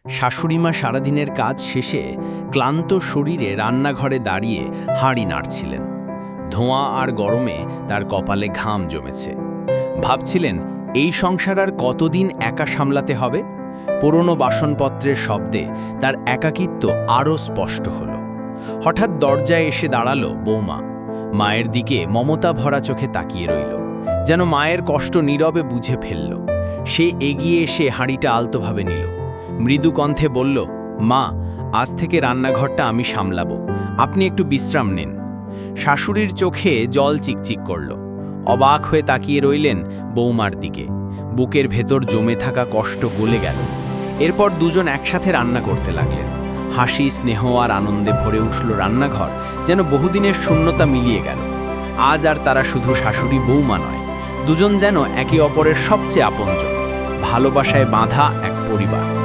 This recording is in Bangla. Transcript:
শাশুড়িমা সারাদিনের কাজ শেষে ক্লান্ত শরীরে রান্নাঘরে দাঁড়িয়ে হাঁড়ি নাড়ছিলেন। ধোঁয়া আর গরমে তার কপালে ঘাম জমেছে। ভাবছিলেন, এই সংসার আর কতদিন একা সামলাতে হবে? পুরনো বাসনপত্রের শব্দে তার একাকিত্ব আরও স্পষ্ট হলো। হঠাৎ দরজায় এসে দাঁড়ালো বৌমা। মায়ের দিকে মমতা ভরা চোখে তাকিয়ে রইল, যেন মায়ের কষ্ট নীরবে বুঝে ফেলল। সে এগিয়ে এসে হাঁড়িটা আলতোভাবে নিল, মৃদু কণ্ঠে বলল, মা, আজ থেকে রান্নাঘরটা আমি সামলাবো, আপনি একটু বিশ্রাম নিন। শাশুড়ির চোখে জল চিকচিক করল। অবাক হয়ে তাকিয়ে রইলেন বৌমার দিকে। বুকের ভেতর জমে থাকা কষ্ট গলে গেল। এরপর দুজন একসাথে রান্না করতে লাগলেন। হাসি, স্নেহ আর আনন্দে ভরে উঠল রান্নাঘর, যেন বহুদিনের শূন্যতা মিলিয়ে গেল। আজ আর তারা শুধু শাশুড়ি বৌমা নয়, দুজন যেন একে অপরের সবচেয়ে আপনজন, ভালোবাসায় বাঁধা এক পরিবার।